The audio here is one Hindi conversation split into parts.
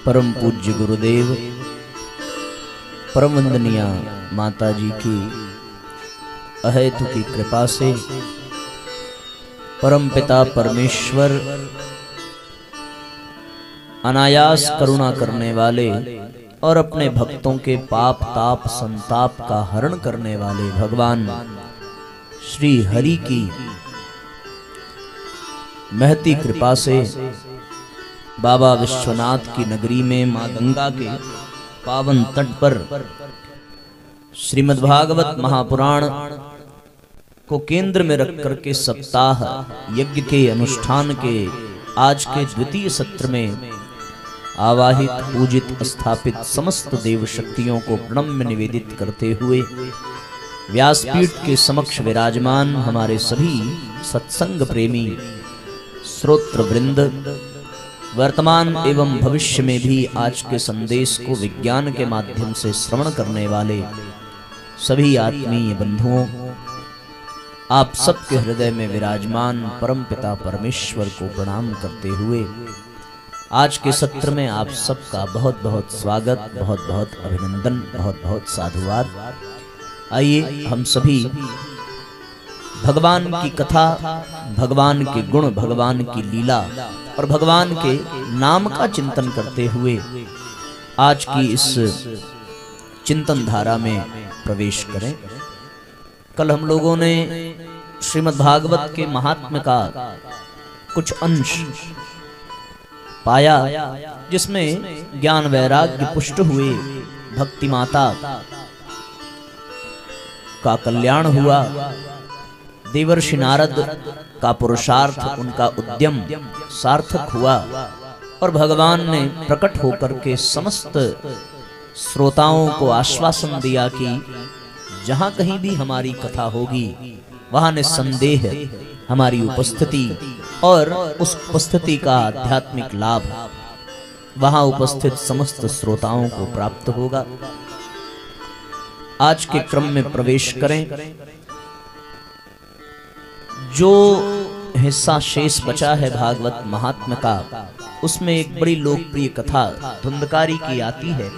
परम पूज्य गुरुदेव परम वंदनीय माता जी की अहेतु की कृपा से परम पिता परमेश्वर अनायास करुणा करने वाले और अपने भक्तों के पाप ताप संताप का हरण करने वाले भगवान श्री हरि की महती कृपा से बाबा विश्वनाथ की नगरी में मां गंगा के पावन तट पर श्रीमद्भागवत महापुराण को केंद्र में रख करके सप्ताह यज्ञ के अनुष्ठान के आज के द्वितीय सत्र में आवाहित पूजित स्थापित समस्त देव शक्तियों को प्रणम्य निवेदित करते हुए व्यासपीठ के समक्ष विराजमान हमारे सभी सत्संग प्रेमी श्रोत्र वृंद वर्तमान एवं भविष्य में भी आज के संदेश को विज्ञान के माध्यम से श्रवण करने वाले सभी आत्मीय बंधुओं, आप सबके हृदय में विराजमान परम पिता परमेश्वर को प्रणाम करते हुए आज के सत्र में आप सबका बहुत बहुत स्वागत, बहुत बहुत अभिनंदन, बहुत बहुत साधुवाद। आइए हम सभी भगवान की कथा, भगवान के गुण, भगवान की लीला और भगवान के नाम का चिंतन करते हुए आज की इस चिंतन धारा में प्रवेश करें। कल हम लोगों ने श्रीमद्भागवत के महात्म्य का कुछ अंश पाया जिसमें ज्ञान वैराग्य पुष्ट हुए, भक्ति माता का कल्याण हुआ, देवर्षि नारद का पुरुषार्थ, उनका उद्यम सार्थक हुआ और भगवान ने प्रकट होकर के समस्त श्रोताओं को आश्वासन दिया कि जहां कहीं भी हमारी कथा होगी वहां निस्संदेह हमारी उपस्थिति और उस उपस्थिति का आध्यात्मिक लाभ वहां उपस्थित समस्त श्रोताओं को प्राप्त होगा। आज के क्रम में प्रवेश करें। जो हिस्सा शेष बचा है भागवत महात्म्य का, उसमें एक बड़ी लोकप्रिय कथा धुंधकारी की आती है।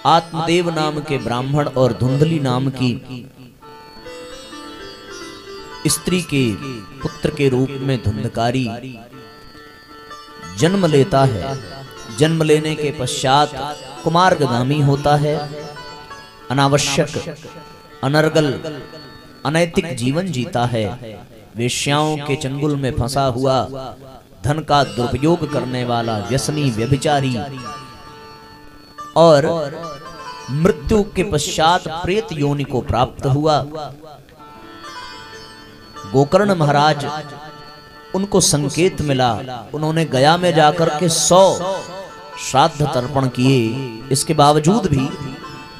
आत्मदेव नाम के ब्राह्मण और धुंधली नाम की स्त्री के पुत्र के रूप में धुंधकारी जन्म लेता है। जन्म लेने के पश्चात कुमार्गामी होता है, अनावश्यक अनर्गल अनैतिक जीवन जीता है, वेश्याओं के चंगुल में फंसा हुआ, धन का दुरुपयोग करने वाला व्यसनी व्यभिचारी और मृत्यु के पश्चात प्रेत योनि को प्राप्त हुआ। गोकर्ण महाराज उनको संकेत मिला, उन्होंने गया में जाकर के 100 श्राद्ध तर्पण किए। इसके बावजूद भी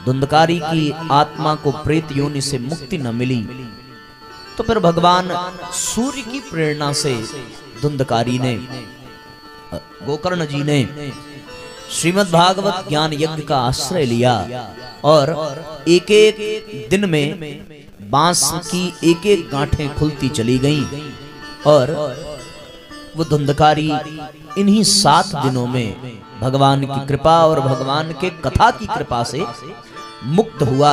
धुंधकारी की आत्मा को प्रेत योनि से मुक्ति न मिली। तो फिर भगवान सूर्य की प्रेरणा से धुंधकारी ने, गोकर्ण जी ने श्रीमद् भागवत ज्ञान यज्ञ का आश्रय लिया और एक एक दिन में बांस की एक एक गांठें खुलती चली गईं और वो धुंधकारी इन्हीं 7 दिनों में भगवान की कृपा और भगवान के कथा की कृपा से मुक्त हुआ।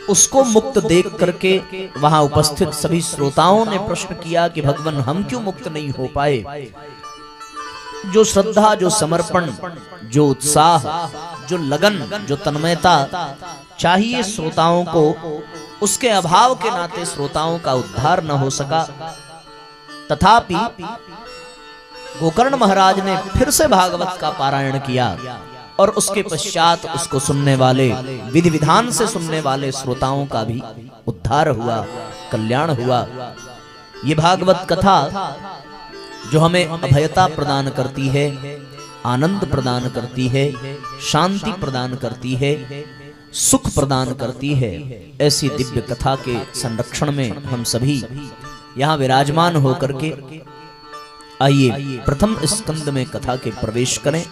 उसको मुक्त देख करके वहां उपस्थित सभी श्रोताओं ने प्रश्न किया कि भगवान हम क्यों मुक्त नहीं हो पाए। जो श्रद्धा, जो समर्पण, जो उत्साह, जो लगन, जो तन्मयता चाहिए श्रोताओं को, उसके अभाव के नाते श्रोताओं का उद्धार न हो सका। तथापि गोकर्ण महाराज ने फिर से भागवत का पारायण किया और उसके पश्चात उसको सुनने वाले, विधि विधान से सुनने वाले श्रोताओं का भी उद्धार हुआ, कल्याण हुआ। ये भागवत कथा जो हमें अभयता प्रदान करती है, आनंद प्रदान करती है, शांति प्रदान करती है, सुख प्रदान करती है, ऐसी दिव्य कथा के संरक्षण में हम सभी यहाँ विराजमान होकर के आइए प्रथम स्कंद में कथा के प्रवेश करें।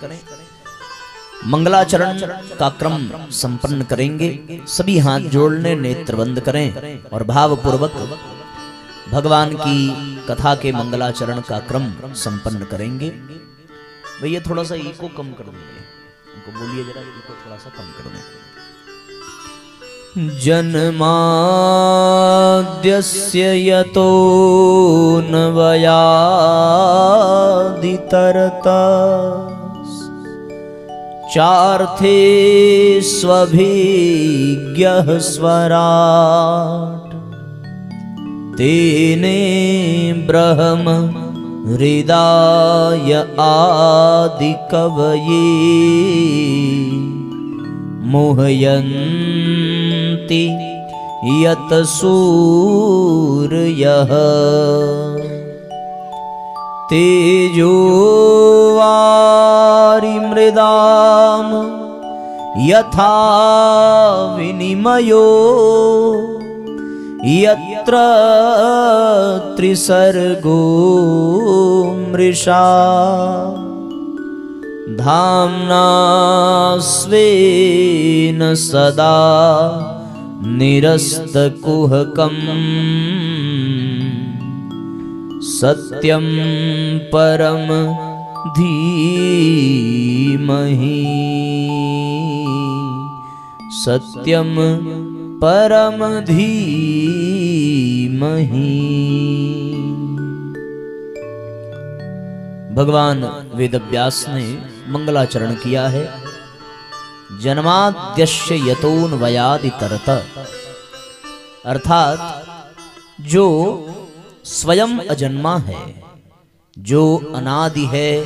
मंगलाचरण का क्रम संपन्न करेंगे। सभी हाथ जोड़ने, नेत्र बंद करें और भावपूर्वक भगवान की कथा के मंगलाचरण का क्रम संपन्न करेंगे। भैया थोड़ा सा इको कम कर दीजिए, उनको बोलिए जरा इको थोड़ा सा कम कर दें। जन्माद्यस्य यतोऽन्वयादितरता चार्थे स्वभिज्ञः स्वराट् तेने ब्रह्म हृदय आदिकवये मोहयन्ति यत सूर्यः तेजो वारिमृदाम यथा विनिमयो यत्र त्रिसर्गो मृषा धाम्ना स्वेन सदा निरस्तकुहकम् सत्यं परम धीमहि सत्यम परम धीमहि। भगवान वेदव्यास ने मंगलाचरण किया है। जन्माद्यस्य यतोऽन्वयादितरत, अर्थात जो स्वयं अजन्मा है, जो अनादि है,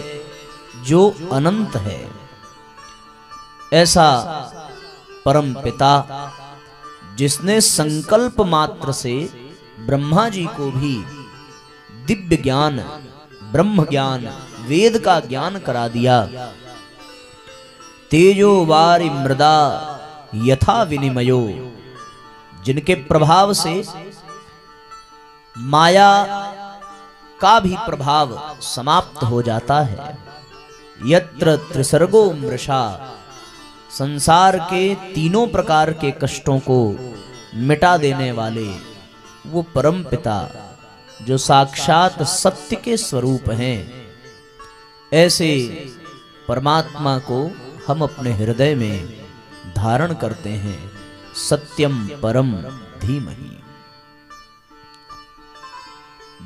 जो अनंत है, ऐसा परम पिता जिसने संकल्प मात्र से ब्रह्मा जी को भी दिव्य ज्ञान, ब्रह्म ज्ञान, वेद का ज्ञान करा दिया। तेजो वारि मृदा यथा विनिमयो, जिनके प्रभाव से माया का भी प्रभाव समाप्त हो जाता है। यत्र त्रिसर्गो मृषा, संसार के तीनों प्रकार के कष्टों को मिटा देने वाले वो परम पिता जो साक्षात सत्य के स्वरूप हैं, ऐसे परमात्मा को हम अपने हृदय में धारण करते हैं। सत्यम परम धीमहि।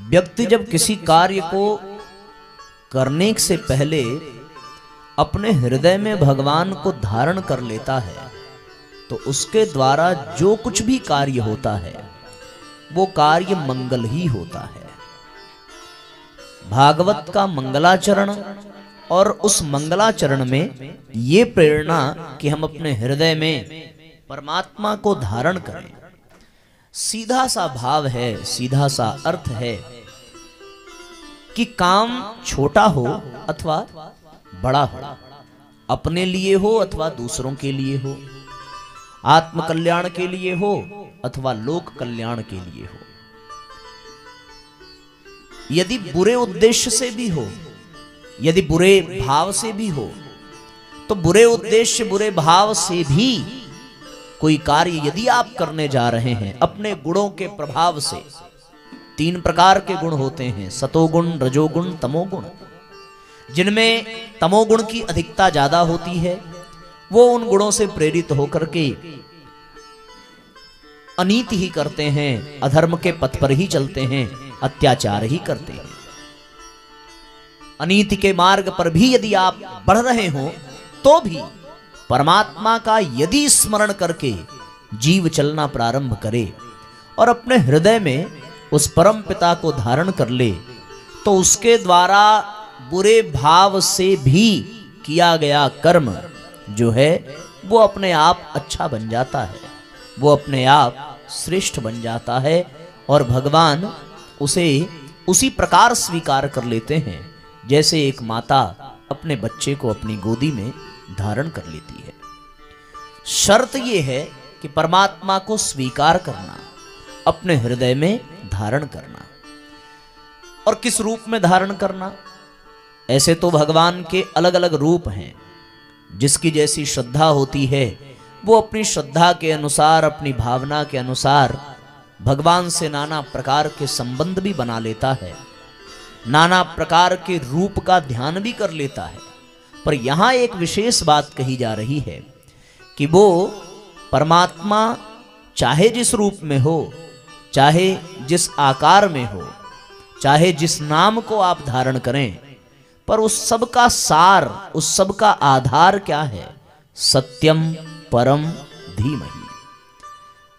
व्यक्ति जब किसी कार्य को करने से पहले अपने हृदय में भगवान को धारण कर लेता है तो उसके द्वारा जो कुछ भी कार्य होता है वो कार्य मंगल ही होता है। भागवत का मंगलाचरण और उस मंगलाचरण में ये प्रेरणा कि हम अपने हृदय में परमात्मा को धारण करें, सीधा सा भाव है, सीधा सा अर्थ है कि काम छोटा हो अथवा बड़ा हो, अपने लिए हो अथवा दूसरों के लिए हो, आत्म कल्याण के लिए हो अथवा लोक कल्याण के लिए हो। यदि बुरे उद्देश्य से भी हो, यदि बुरे भाव से भी हो, तो बुरे उद्देश्य बुरे भाव से भी कोई कार्य यदि आप करने जा रहे हैं अपने गुणों के प्रभाव से, 3 प्रकार के गुण होते हैं, सतोगुण, रजोगुण, तमोगुण। जिनमें तमोगुण की अधिकता ज्यादा होती है वो उन गुणों से प्रेरित होकर के अनीति ही करते हैं, अधर्म के पथ पर ही चलते हैं, अत्याचार ही करते हैं। अनीति के मार्ग पर भी यदि आप बढ़ रहे हो तो भी परमात्मा का यदि स्मरण करके जीव चलना प्रारंभ करे और अपने हृदय में उस परम पिता को धारण कर ले तो उसके द्वारा बुरे भाव से भी किया गया कर्म जो है वो अपने आप अच्छा बन जाता है, वो अपने आप श्रेष्ठ बन जाता है और भगवान उसे उसी प्रकार स्वीकार कर लेते हैं जैसे एक माता अपने बच्चे को अपनी गोदी में धारण कर लेती है। शर्त ये है कि परमात्मा को स्वीकार करना, अपने हृदय में धारण करना। और किस रूप में धारण करना? ऐसे तो भगवान के अलग अलग रूप हैं, जिसकी जैसी श्रद्धा होती है वो अपनी श्रद्धा के अनुसार, अपनी भावना के अनुसार भगवान से नाना प्रकार के संबंध भी बना लेता है, नाना प्रकार के रूप का ध्यान भी कर लेता है। पर यहां एक विशेष बात कही जा रही है कि वो परमात्मा चाहे जिस रूप में हो, चाहे जिस आकार में हो, चाहे जिस नाम को आप धारण करें, पर उस सब का सार, उस सब का आधार क्या है? सत्यम परम धीमहि।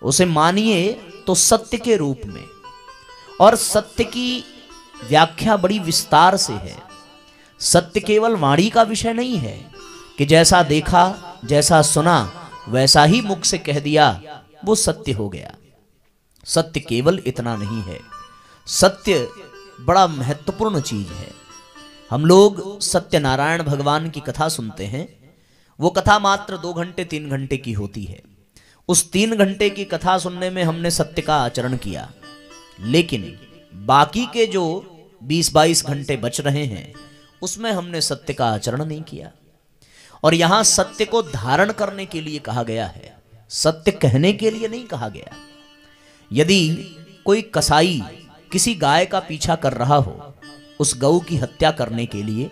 उसे मानिए तो सत्य के रूप में। और सत्य की व्याख्या बड़ी विस्तार से है। सत्य केवल वाणी का विषय नहीं है कि जैसा देखा, जैसा सुना, वैसा ही मुख से कह दिया वो सत्य हो गया। सत्य केवल इतना नहीं है। सत्य बड़ा महत्वपूर्ण चीज है। हम लोग सत्यनारायण भगवान की कथा सुनते हैं। वो कथा मात्र 2 घंटे 3 घंटे की होती है। उस 3 घंटे की कथा सुनने में हमने सत्य का आचरण किया, लेकिन बाकी के जो 20-22 घंटे बच रहे हैं उसमें हमने सत्य का आचरण नहीं किया। और यहां सत्य को धारण करने के लिए कहा गया है, सत्य कहने के लिए नहीं कहा गया। यदि कोई कसाई किसी गाय का पीछा कर रहा हो उस गऊ की हत्या करने के लिए,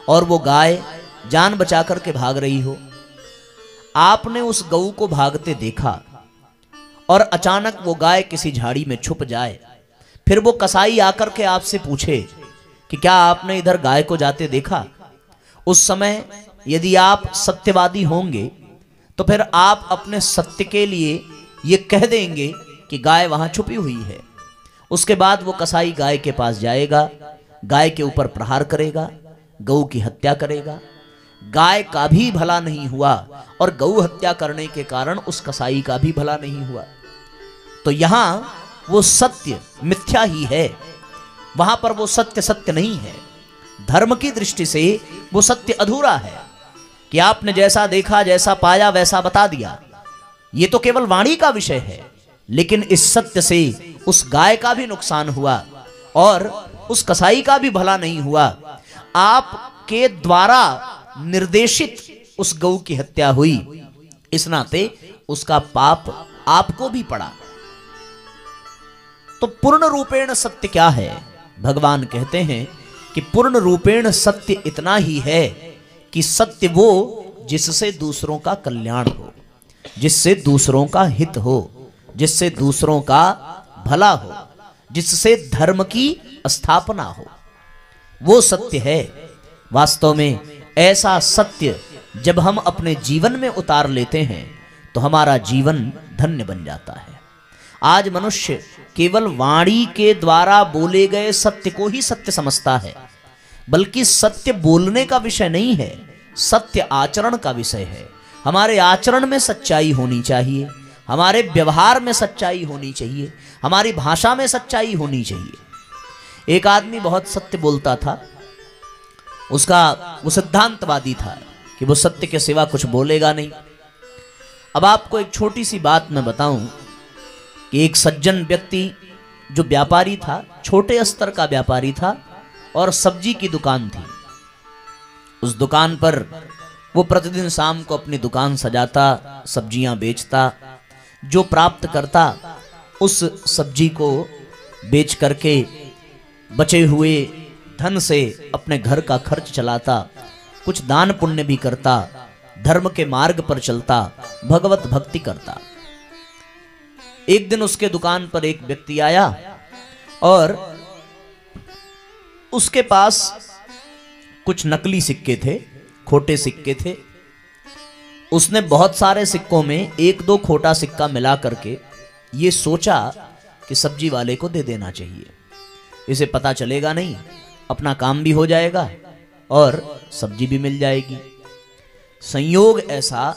और वो गाय जान बचा करके भाग रही हो, आपने उस गऊ को भागते देखा और अचानक वो गाय किसी झाड़ी में छुप जाए, फिर वो कसाई आकर के आपसे पूछे कि क्या आपने इधर गाय को जाते देखा? उस समय यदि आप सत्यवादी होंगे तो फिर आप अपने सत्य के लिए ये कह देंगे कि गाय वहां छुपी हुई है। उसके बाद वो कसाई गाय के पास जाएगा, गाय के ऊपर प्रहार करेगा, गऊ की हत्या करेगा। गाय का भी भला नहीं हुआ और गऊ हत्या करने के कारण उस कसाई का भी भला नहीं हुआ। तो यहां वो सत्य मिथ्या ही है, वहां पर वो सत्य सत्य नहीं है। धर्म की दृष्टि से वो सत्य अधूरा है कि आपने जैसा देखा, जैसा पाया, वैसा बता दिया। ये तो केवल वाणी का विषय है, लेकिन इस सत्य से उस गाय का भी नुकसान हुआ और उस कसाई का भी भला नहीं हुआ। आपके द्वारा निर्देशित उस गऊ की हत्या हुई, इस नाते उसका पाप आपको भी पड़ा। तो पूर्ण रूपेण सत्य क्या है? भगवान कहते हैं कि पूर्ण रूपेण सत्य इतना ही है कि सत्य वो जिससे दूसरों का कल्याण हो, जिससे दूसरों का हित हो, जिससे दूसरों का भला हो, जिससे धर्म की स्थापना हो, वो सत्य है। वास्तव में ऐसा सत्य जब हम अपने जीवन में उतार लेते हैं तो हमारा जीवन धन्य बन जाता है। आज मनुष्य केवल वाणी के द्वारा बोले गए सत्य को ही सत्य समझता है, बल्कि सत्य बोलने का विषय नहीं है, सत्य आचरण का विषय है। हमारे आचरण में सच्चाई होनी चाहिए, हमारे व्यवहार में सच्चाई होनी चाहिए, हमारी भाषा में सच्चाई होनी चाहिए। एक आदमी बहुत सत्य बोलता था, वो सिद्धांतवादी था कि वो सत्य के सिवा कुछ बोलेगा नहीं। अब आपको एक छोटी सी बात मैं बताऊं कि एक सज्जन व्यक्ति जो व्यापारी था, छोटे स्तर का व्यापारी था और सब्जी की दुकान थी। उस दुकान पर वो प्रतिदिन शाम को अपनी दुकान सजाता, सब्जियां बेचता, जो प्राप्त करता उस सब्जी को बेच करके बचे हुए धन से अपने घर का खर्च चलाता, कुछ दान पुण्य भी करता, धर्म के मार्ग पर चलता, भगवत भक्ति करता। एक दिन उसके दुकान पर एक व्यक्ति आया और उसके पास कुछ नकली सिक्के थे, खोटे सिक्के थे। उसने बहुत सारे सिक्कों में 1-2 खोटा सिक्का मिला करके ये सोचा कि सब्जी वाले को दे देना चाहिए, इसे पता चलेगा नहीं, अपना काम भी हो जाएगा और सब्जी भी मिल जाएगी। संयोग ऐसा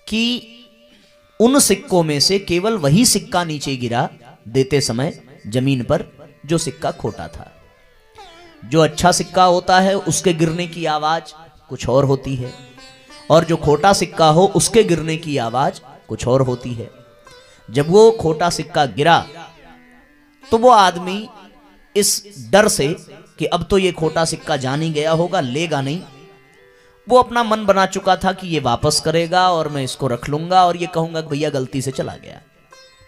कि उन सिक्कों में से केवल वही सिक्का नीचे गिरा देते समय जमीन पर जो सिक्का खोटा था। जो अच्छा सिक्का होता है उसके गिरने की आवाज कुछ और होती है, और जो खोटा सिक्का हो उसके गिरने की आवाज कुछ और होती है। जब वो खोटा सिक्का गिरा तो वो आदमी इस डर से कि अब तो ये खोटा सिक्का जान ही गया होगा, लेगा नहीं, वो अपना मन बना चुका था कि ये वापस करेगा और मैं इसको रख लूंगा और ये कहूंगा कि भैया गलती से चला गया,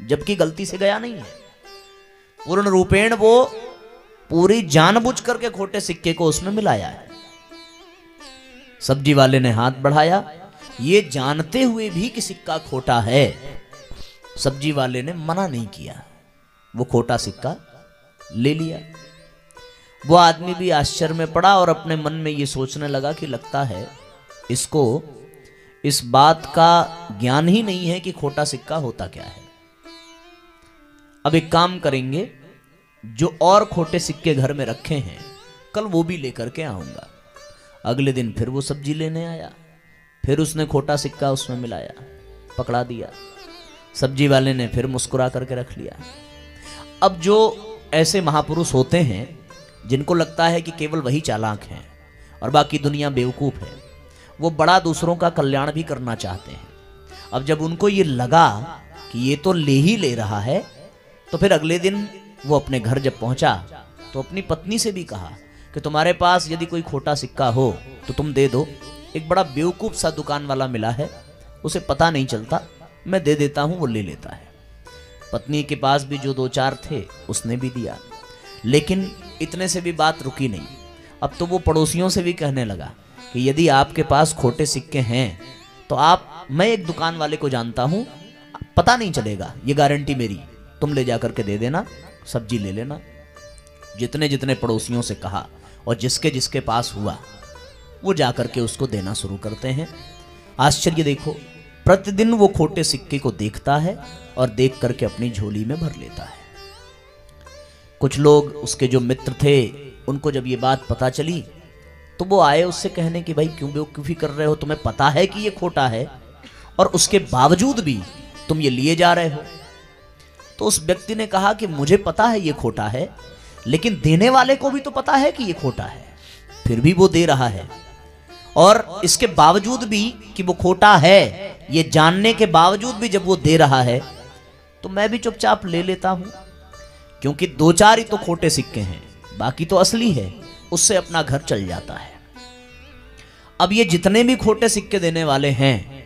जबकि गलती से गया नहीं है। पूर्ण रूपेण वो पूरी जानबूझ करके खोटे सिक्के को उसमें मिलाया है। सब्जी वाले ने हाथ बढ़ाया, ये जानते हुए भी कि सिक्का खोटा है। सब्जी वाले ने मना नहीं किया, वो खोटा सिक्का ले लिया। वो आदमी भी आश्चर्य में पड़ा और अपने मन में ये सोचने लगा कि लगता है इसको इस बात का ज्ञान ही नहीं है कि खोटा सिक्का होता क्या है। अब एक काम करेंगे, जो और खोटे सिक्के घर में रखे हैं कल वो भी लेकर के आऊंगा। अगले दिन फिर वो सब्जी लेने आया, फिर उसने खोटा सिक्का उसमें मिलाया, पकड़ा दिया। सब्जी वाले ने फिर मुस्कुरा करके रख लिया। अब जो ऐसे महापुरुष होते हैं जिनको लगता है कि केवल वही चालाक हैं और बाकी दुनिया बेवकूफ़ है, वो बड़ा दूसरों का कल्याण भी करना चाहते हैं। अब जब उनको ये लगा कि ये तो ले ही ले रहा है, तो फिर अगले दिन वो अपने घर जब पहुंचा तो अपनी पत्नी से भी कहा कि तुम्हारे पास यदि कोई खोटा सिक्का हो तो तुम दे दो। एक बड़ा बेवकूफ़ सा दुकान वाला मिला है, उसे पता नहीं चलता, मैं दे देता हूँ, वो ले लेता है। पत्नी के पास भी जो 2-4 थे उसने भी दिया, लेकिन इतने से भी बात रुकी नहीं। अब तो वो पड़ोसियों से भी कहने लगा कि यदि आपके पास खोटे सिक्के हैं तो मैं एक दुकान वाले को जानता हूँ, पता नहीं चलेगा, ये गारंटी मेरी, तुम ले जा करके दे देना, सब्जी ले लेना। जितने जितने पड़ोसियों से कहा और जिसके जिसके पास हुआ वो जा करके उसको देना शुरू करते हैं। आश्चर्य देखो, प्रतिदिन वो खोटे सिक्के को देखता है और देख करके अपनी झोली में भर लेता है। कुछ लोग उसके जो मित्र थे उनको जब ये बात पता चली तो वो आए उससे कहने कि भाई क्यों बेवकूफ़ी कर रहे हो, तुम्हें पता है कि ये खोटा है और उसके बावजूद भी तुम ये लिए जा रहे हो। तो उस व्यक्ति ने कहा कि मुझे पता है ये खोटा है, लेकिन देने वाले को भी तो पता है कि ये खोटा है, फिर भी वो दे रहा है। और इसके बावजूद भी कि वो खोटा है, ये जानने के बावजूद भी जब वो दे रहा है तो मैं भी चुपचाप ले लेता हूं, क्योंकि 2-4 ही तो खोटे सिक्के हैं, बाकी तो असली है, उससे अपना घर चल जाता है। अब ये जितने भी खोटे सिक्के देने वाले हैं,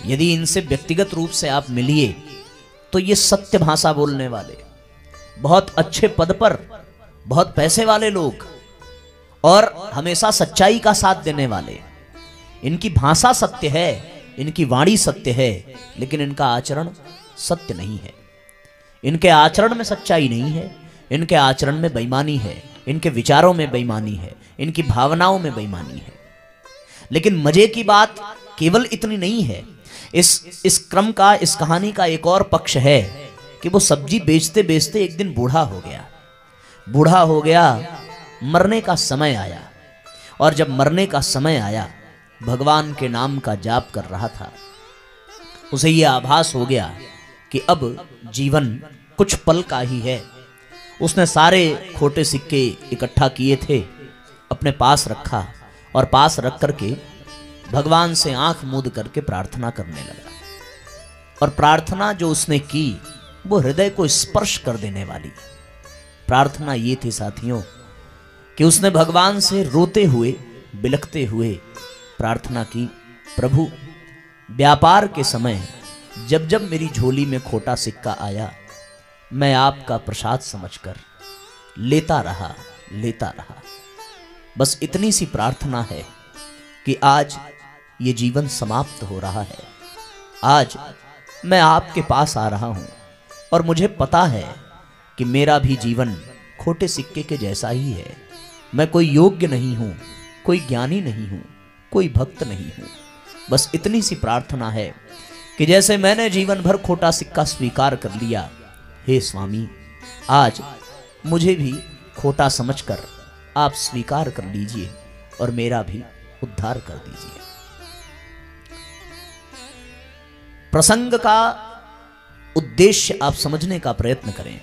यदि इनसे व्यक्तिगत रूप से आप मिलिए तो ये सत्य भाषा बोलने वाले, बहुत अच्छे पद पर, बहुत पैसे वाले लोग और हमेशा सच्चाई का साथ देने वाले, इनकी भाषा सत्य है, इनकी वाणी सत्य है, लेकिन इनका आचरण सत्य नहीं है। इनके आचरण में सच्चाई नहीं है, इनके आचरण में बेईमानी है, इनके विचारों में बेईमानी है, इनकी भावनाओं में बेईमानी है। लेकिन मजे की बात केवल इतनी नहीं है, इस क्रम का, इस कहानी का एक और पक्ष है कि वो सब्जी बेचते बेचते एक दिन बूढ़ा हो गया, मरने का समय आया। और जब मरने का समय आया, भगवान के नाम का जाप कर रहा था, उसे ये आभास हो गया कि अब जीवन कुछ पल का ही है। उसने सारे खोटे सिक्के इकट्ठा किए थे, अपने पास रखा और पास रख करके भगवान से आंख मूंद करके प्रार्थना करने लगा। और प्रार्थना जो उसने की वो हृदय को स्पर्श कर देने वाली प्रार्थना ये थी साथियों, कि उसने भगवान से रोते हुए, बिलखते हुए प्रार्थना की, प्रभु व्यापार के समय जब जब मेरी झोली में खोटा सिक्का आया, मैं आपका प्रसाद समझकर लेता रहा। बस इतनी सी प्रार्थना है कि आज ये जीवन समाप्त हो रहा है। आज मैं आपके पास आ रहा हूं और मुझे पता है कि मेरा भी जीवन खोटे सिक्के के जैसा ही है। मैं कोई योग्य नहीं हूं, कोई ज्ञानी नहीं हूं, कोई भक्त नहीं हूं। बस इतनी सी प्रार्थना है कि जैसे मैंने जीवन भर खोटा सिक्का स्वीकार कर लिया, हे स्वामी आज मुझे भी खोटा समझकर आप स्वीकार कर लीजिए और मेरा भी उद्धार कर दीजिए। प्रसंग का उद्देश्य आप समझने का प्रयत्न करें।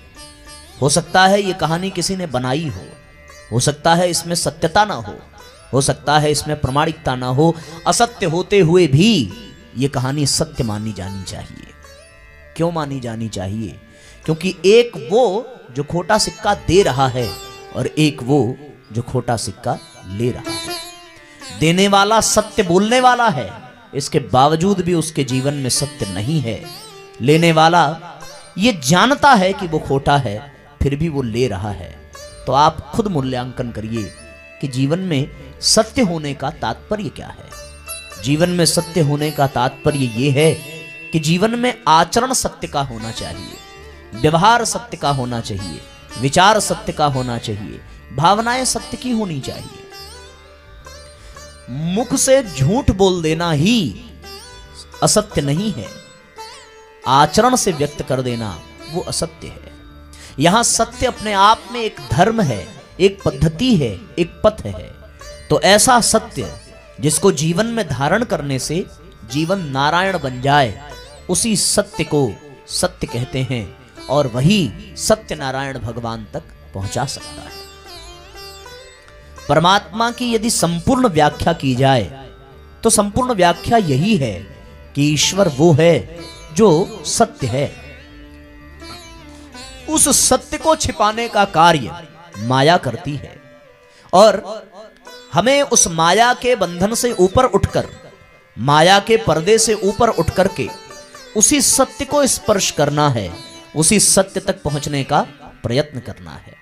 हो सकता है ये कहानी किसी ने बनाई हो सकता है इसमें सत्यता ना हो सकता है इसमें प्रामाणिकता ना हो, असत्य होते हुए भी ये कहानी सत्य मानी जानी चाहिए। क्यों मानी जानी चाहिए? क्योंकि एक वो जो खोटा सिक्का दे रहा है और एक वो जो खोटा सिक्का ले रहा है। देने वाला सत्य बोलने वाला है, इसके बावजूद भी उसके जीवन में सत्य नहीं है। लेने वाला ये जानता है कि वो खोटा है, फिर भी वो ले रहा है। तो आप खुद मूल्यांकन करिए कि जीवन में सत्य होने का तात्पर्य क्या है। जीवन में सत्य होने का तात्पर्य ये है कि जीवन में आचरण सत्य का होना चाहिए, व्यवहार सत्य का होना चाहिए, विचार सत्य का होना चाहिए, भावनाएं सत्य की होनी चाहिए। मुख से झूठ बोल देना ही असत्य नहीं है, आचरण से व्यक्त कर देना वो असत्य है। यहां सत्य अपने आप में एक धर्म है, एक पद्धति है, एक पथ है। तो ऐसा सत्य जिसको जीवन में धारण करने से जीवन नारायण बन जाए, उसी सत्य को सत्य कहते हैं और वही सत्य नारायण भगवान तक पहुंचा सकता है। परमात्मा की यदि संपूर्ण व्याख्या की जाए तो संपूर्ण व्याख्या यही है कि ईश्वर वो है जो सत्य है। उस सत्य को छिपाने का कार्य माया करती है और हमें उस माया के बंधन से ऊपर उठकर, माया के पर्दे से ऊपर उठकर के उसी सत्य को स्पर्श करना है, उसी सत्य तक पहुंचने का प्रयत्न करना है।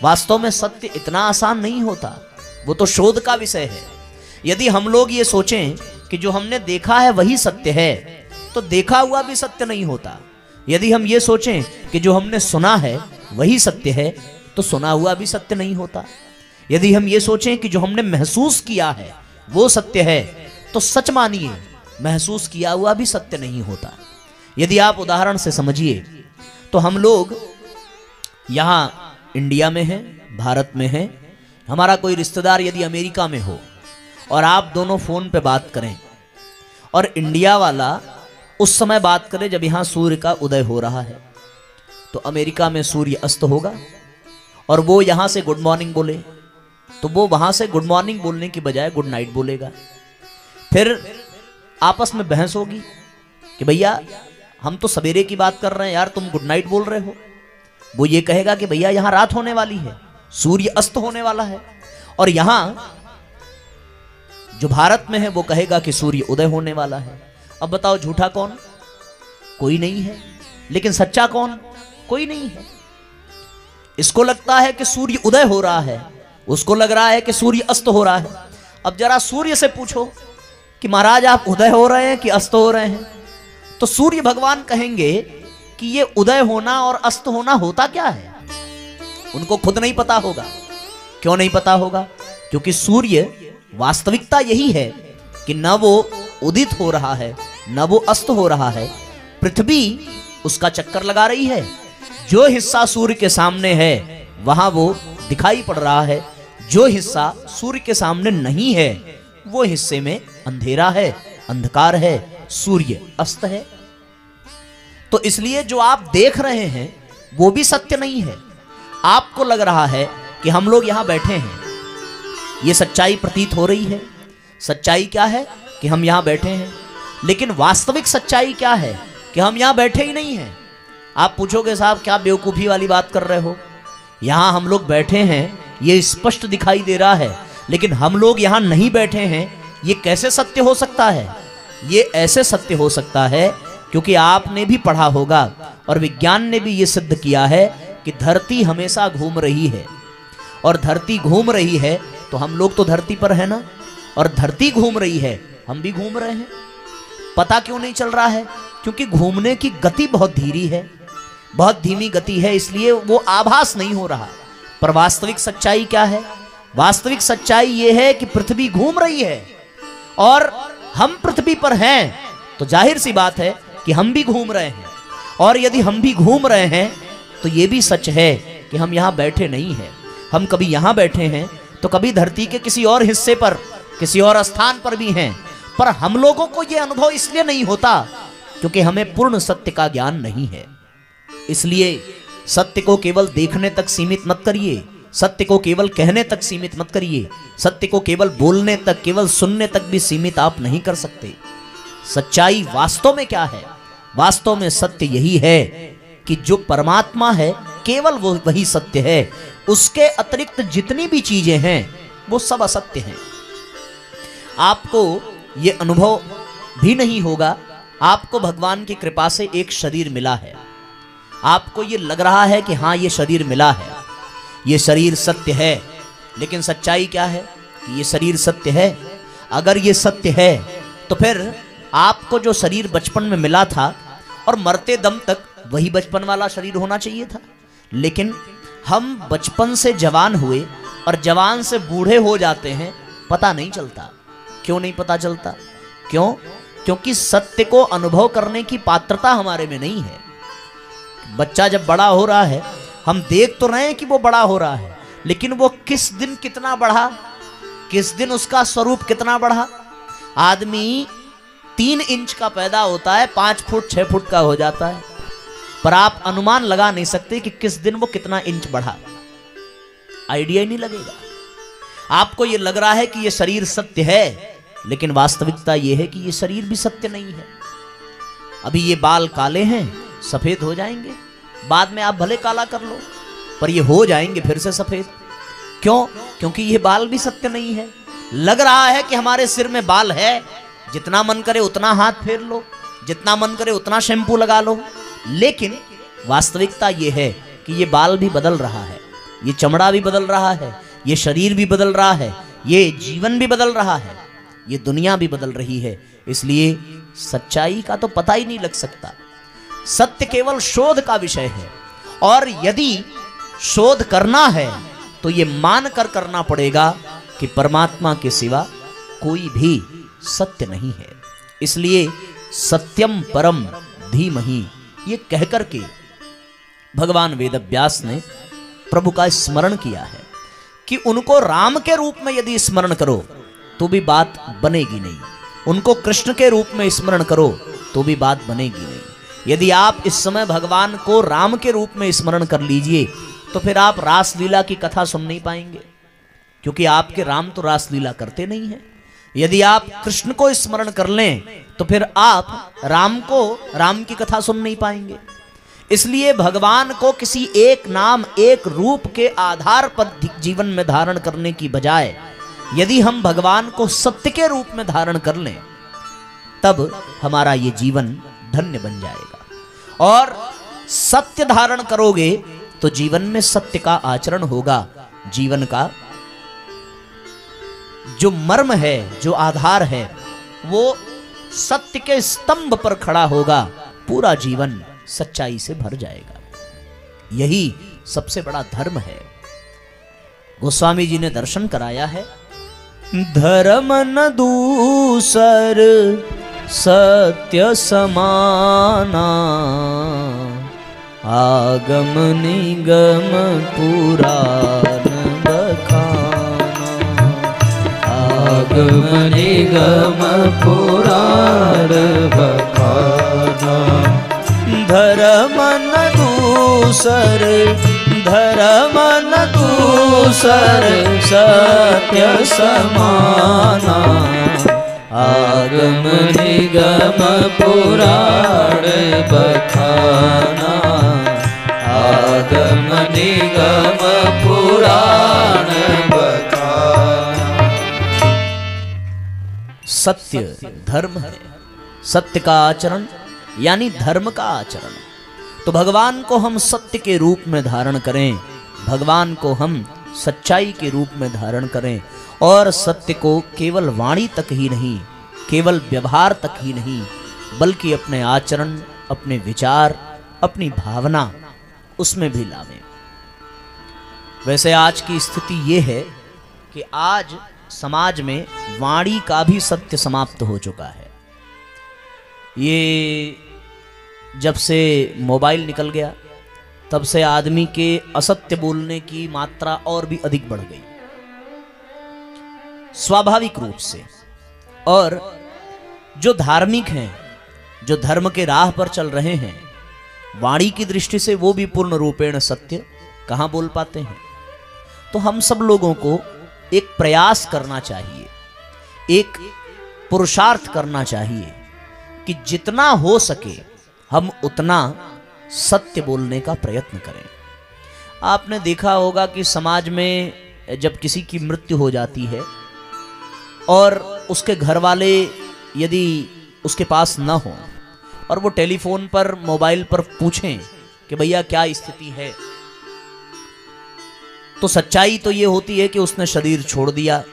वास्तव में सत्य इतना आसान नहीं होता, वो तो शोध का विषय है। यदि हम लोग ये सोचें कि जो हमने देखा है वही सत्य है, तो देखा हुआ भी सत्य नहीं होता। यदि हम ये सोचें कि जो हमने सुना है वही सत्य है, तो सुना हुआ भी सत्य नहीं होता। यदि हम ये सोचें कि जो हमने महसूस किया है वो सत्य है, तो सच मानिए महसूस किया हुआ भी सत्य नहीं होता। यदि आप उदाहरण से समझिए तो हम लोग यहाँ इंडिया में हैं, भारत में हैं, हमारा कोई रिश्तेदार यदि अमेरिका में हो और आप दोनों फोन पे बात करें और इंडिया वाला उस समय बात करे जब यहाँ सूर्य का उदय हो रहा है, तो अमेरिका में सूर्य अस्त होगा और वो यहाँ से गुड मॉर्निंग बोले तो वो वहां से गुड मॉर्निंग बोलने की बजाय गुड नाइट बोलेगा। फिर आपस में बहस होगी कि भैया हम तो सवेरे की बात कर रहे हैं यार, तुम गुड नाइट बोल रहे हो। वो ये कहेगा कि भैया यहां रात होने वाली है, सूर्य अस्त होने वाला है। और यहां जो भारत में है वो कहेगा कि सूर्य उदय होने वाला है। अब बताओ झूठा कौन? कोई नहीं है। लेकिन सच्चा कौन? कोई नहीं है। इसको लगता है कि सूर्य उदय हो रहा है, उसको लग रहा है कि सूर्य अस्त हो रहा है। अब जरा सूर्य से पूछो कि महाराज आप उदय हो रहे हैं कि अस्त हो रहे हैं, तो सूर्य भगवान कहेंगे कि ये उदय होना और अस्त होना होता क्या है। उनको खुद नहीं पता होगा। क्यों नहीं पता होगा? क्योंकि सूर्य वास्तविकता यही है कि न वो उदित हो रहा है न वो अस्त हो रहा है, पृथ्वी उसका चक्कर लगा रही है। जो हिस्सा सूर्य के सामने है वहां वो दिखाई पड़ रहा है, जो हिस्सा सूर्य के सामने नहीं है वो हिस्से में अंधेरा है, अंधकार है, सूर्य अस्त है। तो इसलिए जो आप देख रहे हैं वो भी सत्य नहीं है। आपको लग रहा है कि हम लोग यहां बैठे हैं, ये सच्चाई प्रतीत हो रही है। सच्चाई क्या है? कि हम यहां बैठे हैं। लेकिन वास्तविक सच्चाई क्या है? कि हम यहां बैठे ही नहीं हैं। आप पूछोगे साहब क्या बेवकूफी वाली बात कर रहे हो, यहां हम लोग बैठे हैं ये स्पष्ट दिखाई दे रहा है, लेकिन हम लोग यहां नहीं बैठे हैं, ये कैसे सत्य हो सकता है? ये ऐसे सत्य हो सकता है क्योंकि आपने भी पढ़ा होगा और विज्ञान ने भी ये सिद्ध किया है कि धरती हमेशा घूम रही है, और धरती घूम रही है तो हम लोग तो धरती पर है ना, और धरती घूम रही है हम भी घूम रहे हैं। पता क्यों नहीं चल रहा है? क्योंकि घूमने की गति बहुत धीमी है, बहुत धीमी गति है, इसलिए वो आभास नहीं हो रहा। पर वास्तविक सच्चाई क्या है? वास्तविक सच्चाई ये है कि पृथ्वी घूम रही है और हम पृथ्वी पर हैं, तो जाहिर सी बात है कि हम भी घूम रहे हैं। और यदि हम भी घूम रहे हैं तो ये भी सच है कि हम यहाँ बैठे नहीं हैं। हम कभी यहाँ बैठे हैं तो कभी धरती के किसी और हिस्से पर, किसी और स्थान पर भी हैं। पर हम लोगों को ये अनुभव इसलिए नहीं होता क्योंकि हमें पूर्ण सत्य का ज्ञान नहीं है। इसलिए सत्य को केवल देखने तक सीमित मत करिए, सत्य को केवल कहने तक सीमित मत करिए, सत्य को केवल बोलने तक, केवल सुनने तक भी सीमित आप नहीं कर सकते। सच्चाई वास्तव में क्या है? वास्तव में सत्य यही है कि जो परमात्मा है केवल वो वही सत्य है, उसके अतिरिक्त जितनी भी चीजें हैं वो सब असत्य हैं। आपको ये अनुभव भी नहीं होगा, आपको भगवान की कृपा से एक शरीर मिला है, आपको ये लग रहा है कि हाँ ये शरीर मिला है, ये शरीर सत्य है, लेकिन सच्चाई क्या है? ये शरीर सत्य है। अगर ये सत्य है तो फिर आपको जो शरीर बचपन में मिला था और मरते दम तक वही बचपन वाला शरीर होना चाहिए था। लेकिन हम बचपन से जवान हुए और जवान से बूढ़े हो जाते हैं, पता नहीं चलता। क्यों नहीं पता चलता? क्यों? क्योंकि सत्य को अनुभव करने की पात्रता हमारे में नहीं है। बच्चा जब बड़ा हो रहा है, हम देख तो रहे हैं कि वो बड़ा हो रहा है, लेकिन वो किस दिन कितना बढ़ा, किस दिन उसका स्वरूप कितना बढ़ा। आदमी 3 इंच का पैदा होता है, 5 फुट 6 फुट का हो जाता है, पर आप अनुमान लगा नहीं सकते कि किस दिन वो कितना इंच बढ़ा। आइडिया ही नहीं लगेगा। आपको ये लग रहा है कि ये शरीर सत्य है, लेकिन वास्तविकता ये है कि ये शरीर भी सत्य नहीं है। अभी ये बाल काले हैं, सफेद हो जाएंगे, बाद में आप भले काला कर लो, पर ये हो जाएंगे फिर से सफेद। क्यों? क्योंकि ये बाल भी सत्य नहीं है। लग रहा है कि हमारे सिर में बाल है, जितना मन करे उतना हाथ फेर लो, जितना मन करे उतना शैम्पू लगा लो, लेकिन वास्तविकता ये है कि ये बाल भी बदल रहा है, ये चमड़ा भी बदल रहा है, ये शरीर भी बदल रहा है, ये जीवन भी बदल रहा है, ये दुनिया भी बदल रही है। इसलिए सच्चाई का तो पता ही नहीं लग सकता। सत्य केवल शोध का विषय है, और यदि शोध करना है तो ये मान कर करना पड़ेगा कि परमात्मा के सिवा कोई भी सत्य नहीं है। इसलिए सत्यम परम धीमहि ये कहकर के भगवान वेदव्यास ने प्रभु का स्मरण किया है कि उनको राम के रूप में यदि स्मरण करो तो भी बात बनेगी नहीं, उनको कृष्ण के रूप में स्मरण करो तो भी बात बनेगी नहीं। यदि आप इस समय भगवान को राम के रूप में स्मरण कर लीजिए तो फिर आप रासलीला की कथा सुन नहीं पाएंगे, क्योंकि आपके राम तो रासलीला करते नहीं हैं। यदि आप कृष्ण को स्मरण कर लें तो फिर आप राम की कथा सुन नहीं पाएंगे। इसलिए भगवान को किसी एक नाम एक रूप के आधार पर जीवन में धारण करने की बजाय यदि हम भगवान को सत्य के रूप में धारण कर लें, तब हमारा ये जीवन धन्य बन जाएगा। और सत्य धारण करोगे तो जीवन में सत्य का आचरण होगा। जीवन का जो मर्म है, जो आधार है, वो सत्य के स्तंभ पर खड़ा होगा। पूरा जीवन सच्चाई से भर जाएगा। यही सबसे बड़ा धर्म है। गोस्वामी जी ने दर्शन कराया है, धर्म न दूसर सत्य समाना, आगम निगम पुराण बखाना, आगम निगम पुराण बखाना। धर्म न दूसर सत्य समाना, आगम निगम पुराण बखाना, आगम निगम पुराण बखाना। सत्य धर्म है, सत्य का आचरण यानी धर्म का आचरण। तो भगवान को हम सत्य के रूप में धारण करें, भगवान को हम सच्चाई के रूप में धारण करें, और सत्य को केवल वाणी तक ही नहीं, केवल व्यवहार तक ही नहीं, बल्कि अपने आचरण, अपने विचार, अपनी भावना उसमें भी लावें। वैसे आज की स्थिति ये है कि आज समाज में वाणी का भी सत्य समाप्त हो चुका है। ये जब से मोबाइल निकल गया तब से आदमी के असत्य बोलने की मात्रा और भी अधिक बढ़ गई, स्वाभाविक रूप से। और जो धार्मिक हैं, जो धर्म के राह पर चल रहे हैं, वाणी की दृष्टि से वो भी पूर्ण रूपेण सत्य कहाँ बोल पाते हैं। तो हम सब लोगों को एक प्रयास करना चाहिए, एक पुरुषार्थ करना चाहिए कि जितना हो सके हम उतना सत्य बोलने का प्रयत्न करें। आपने देखा होगा कि समाज में जब किसी की मृत्यु हो जाती है और उसके घर वाले यदि उसके पास न हो और वो टेलीफोन पर, मोबाइल पर पूछें कि भैया क्या स्थिति है, तो सच्चाई तो ये होती है कि उसने शरीर छोड़ दिया,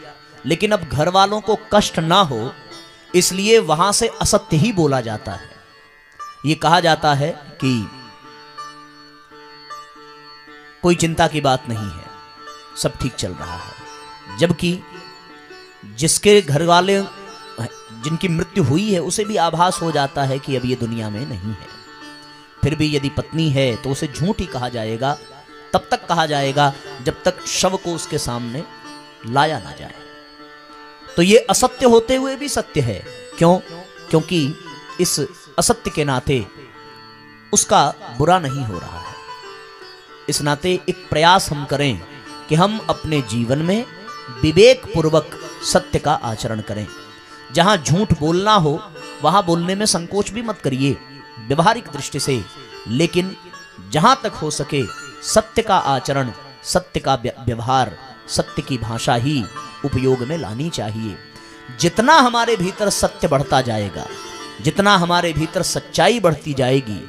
लेकिन अब घर वालों को कष्ट ना हो इसलिए वहां से असत्य ही बोला जाता है। ये कहा जाता है कि कोई चिंता की बात नहीं है, सब ठीक चल रहा है, जबकि जिसके घर वाले जिनकी मृत्यु हुई है उसे भी आभास हो जाता है कि अब ये दुनिया में नहीं है। फिर भी यदि पत्नी है तो उसे झूठ ही कहा जाएगा, तब तक कहा जाएगा जब तक शव को उसके सामने लाया ना जाए। तो ये असत्य होते हुए भी सत्य है। क्यों? क्योंकि इस असत्य के नाते उसका बुरा नहीं हो रहा है। इस नाते एक प्रयास हम करें कि हम अपने जीवन में विवेक पूर्वक सत्य का आचरण करें। जहां झूठ बोलना हो वहां बोलने में संकोच भी मत करिए व्यवहारिक दृष्टि से, लेकिन जहां तक हो सके सत्य का आचरण, सत्य का व्यवहार, सत्य की भाषा ही उपयोग में लानी चाहिए। जितना हमारे भीतर सत्य बढ़ता जाएगा, जितना हमारे भीतर सच्चाई बढ़ती जाएगी,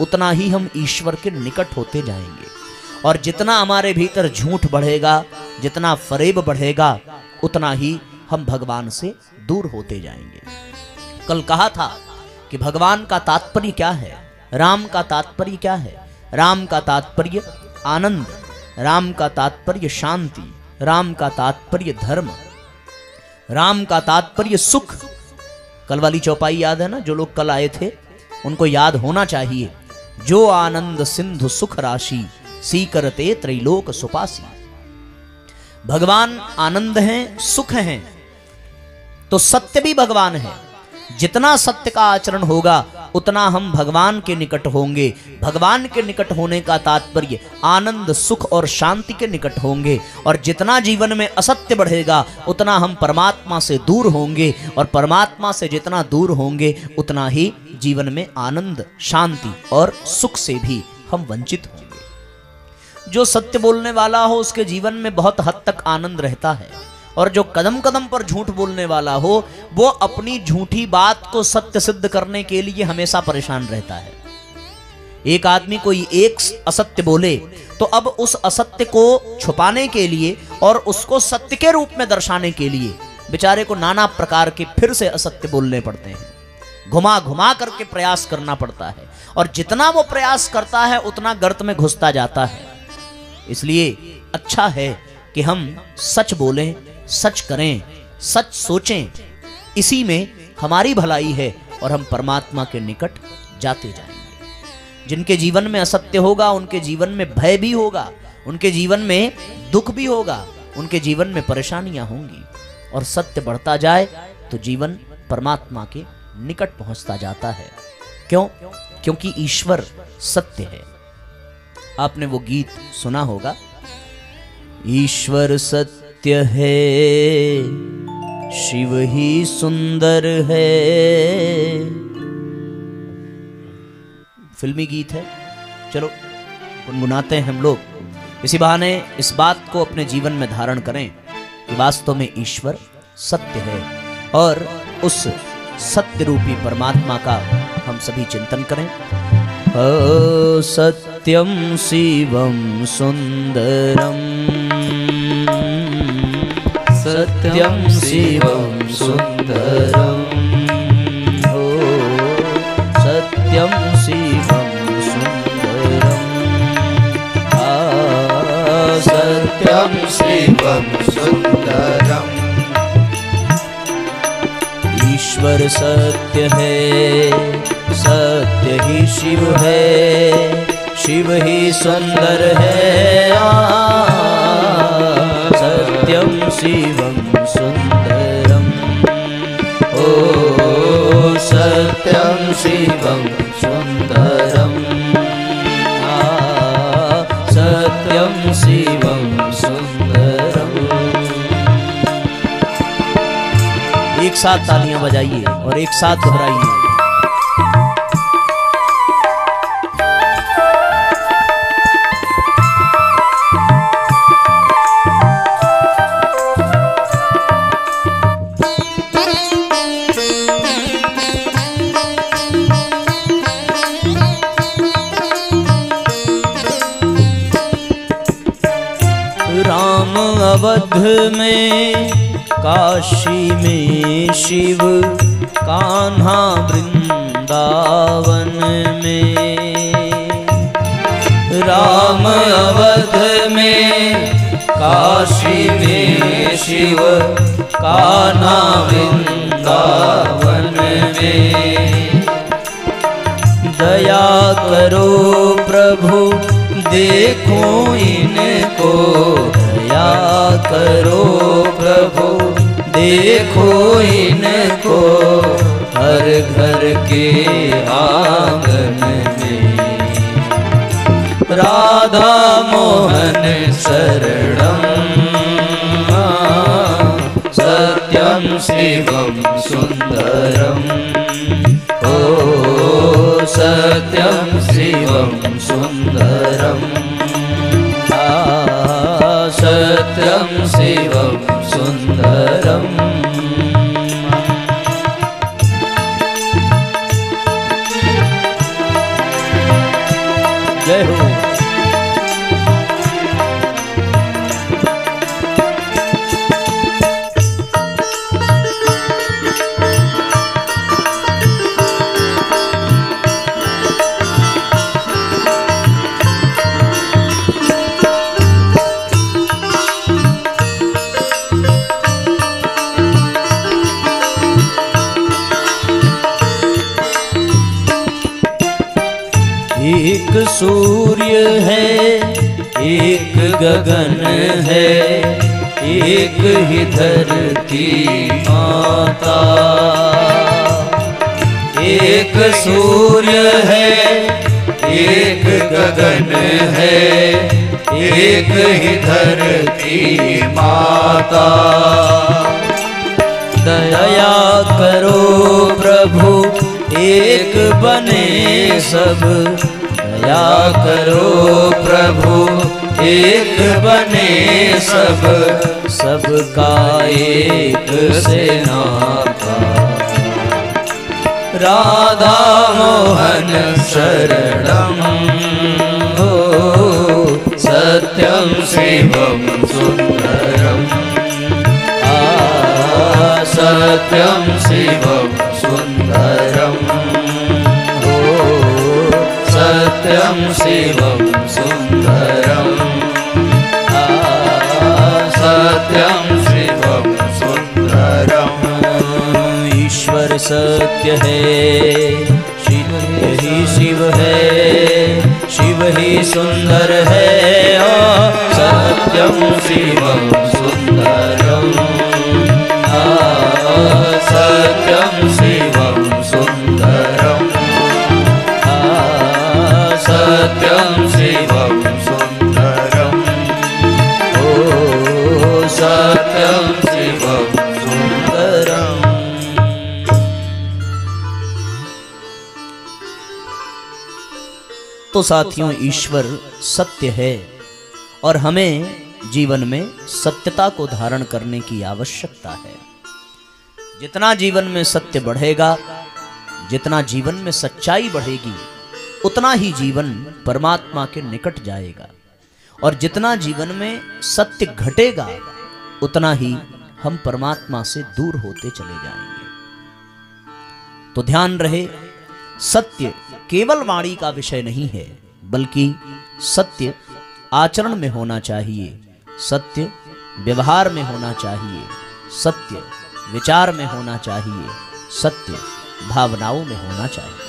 उतना ही हम ईश्वर के निकट होते जाएंगे। और जितना हमारे भीतर झूठ बढ़ेगा, जितना फरेब बढ़ेगा, उतना ही हम भगवान से दूर होते जाएंगे। कल कहा था कि भगवान का तात्पर्य क्या है, राम का तात्पर्य क्या है। राम का तात्पर्य आनंद, राम का तात्पर्य शांति, राम का तात्पर्य धर्म, राम का तात्पर्य सुख। कल वाली चौपाई याद है ना? जो लोग कल आए थे उनको याद होना चाहिए। जो आनंद सिंधु सुख राशि, सीकरते त्रैलोक सुपासी। भगवान आनंद हैं, सुख हैं, तो सत्य भी भगवान है। जितना सत्य का आचरण होगा उतना हम भगवान के निकट होंगे। भगवान के निकट होने का तात्पर्य आनंद, सुख और शांति के निकट होंगे। और जितना जीवन में असत्य बढ़ेगा उतना हम परमात्मा से दूर होंगे। और परमात्मा से जितना दूर होंगे उतना ही जीवन में आनंद, शांति और सुख से भी हम वंचित होंगे। जो सत्य बोलने वाला हो उसके जीवन में बहुत हद तक आनंद रहता है, और जो कदम कदम पर झूठ बोलने वाला हो वो अपनी झूठी बात को सत्य सिद्ध करने के लिए हमेशा परेशान रहता है। एक आदमी कोई एक असत्य बोले तो अब उस असत्य को छुपाने के लिए और उसको सत्य के रूप में दर्शाने के लिए बेचारे को नाना प्रकार के फिर से असत्य बोलने पड़ते हैं, घुमा घुमा करके प्रयास करना पड़ता है। और जितना वो प्रयास करता है उतना गर्त में घुसता जाता है। इसलिए अच्छा है कि हम सच बोलें, सच करें, सच सोचें। इसी में हमारी भलाई है और हम परमात्मा के निकट जाते जाएंगे। जिनके जीवन में असत्य होगा उनके जीवन में भय भी होगा, उनके जीवन में दुख भी होगा, उनके जीवन में परेशानियां होंगी। और सत्य बढ़ता जाए तो जीवन परमात्मा के निकट पहुंचता जाता है। क्यों? क्योंकि ईश्वर सत्य है। आपने वो गीत सुना होगा, ईश्वर सत्य है, शिव ही सुंदर है। फिल्मी गीत है, चलो गुनगुनाते हैं हम लोग। इसी बहाने इस बात को अपने जीवन में धारण करें कि वास्तव में ईश्वर सत्य है, और उस सत्य रूपी परमात्मा का हम सभी चिंतन करें। सत्यम शिवम सुंदरम, सत्यम शिवम सुंदरम, सत्यम शिवम सुंदरम, सत्यम शिवम सुंदरम। ईश्वर सत्य है, सत्य ही शिव है, शिव ही सुंदर है। सत्यम शिवम सुंदरम, ओ सत्यम शिवम सुंदरम, सत्यम शिवम सुंदरम। एक साथ तालियां बजाइए और एक साथ दोहराइए। राम अवध में काशी में शिव कान्हा वृंदावन में, राम अवध में काशी में शिव कान्हा वृंदावन में। दया करो प्रभु देखो इनको, दया करो प्रभु देखो इनको, हर घर के आंगन में राधा मोहन शरणं सत्यं शिवं सुंदरं, ओ सत्यं शिवं सुंदरं, सत्यं शिवं सुंदरं। जय हो। एक सूर्य है एक गगन है, एक ही धरती माता। एक सूर्य है एक गगन है, एक ही धरती माता। दया करो प्रभु एक बने सब, दया करो प्रभु एक बने सब, सबका एक से नाता। राधा मोहन शरणं हो सत्यं शिवं सुंदरं, सत्यं शिवं सुंदरं, हो सत्यं शिवं सुंदरं, सत्यं शिवं सुंदरं। ईश्वर सत्य है, शिव ही शिव है, शिव ही सुंदर है, सत्यं शिवं सुंदरं, सत्यं शिवं सुंदरं, सत्यं शिवं सुंदरं, ओ सत्यं शिवं सुंदरं। तो साथियों, ईश्वर सत्य है और हमें जीवन में सत्यता को धारण करने की आवश्यकता है। जितना जीवन में सत्य बढ़ेगा, जितना जीवन में सच्चाई बढ़ेगी, उतना ही जीवन परमात्मा के निकट जाएगा, और जितना जीवन में सत्य घटेगा उतना ही हम परमात्मा से दूर होते चले जाएंगे। तो ध्यान रहे, सत्य केवल वाणी का विषय नहीं है, बल्कि सत्य आचरण में होना चाहिए, सत्य व्यवहार में होना चाहिए, सत्य विचार में होना चाहिए, सत्य भावनाओं में होना चाहिए।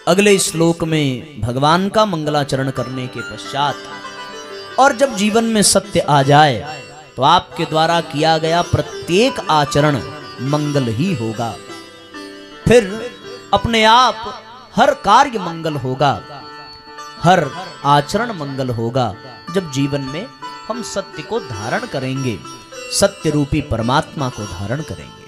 अगले श्लोक में भगवान का मंगलाचरण करने के पश्चात और जब जीवन में सत्य आ जाए तो आपके द्वारा किया गया प्रत्येक आचरण मंगल ही होगा। फिर अपने आप हर कार्य मंगल होगा, हर आचरण मंगल होगा, जब जीवन में हम सत्य को धारण करेंगे, सत्य रूपी परमात्मा को धारण करेंगे।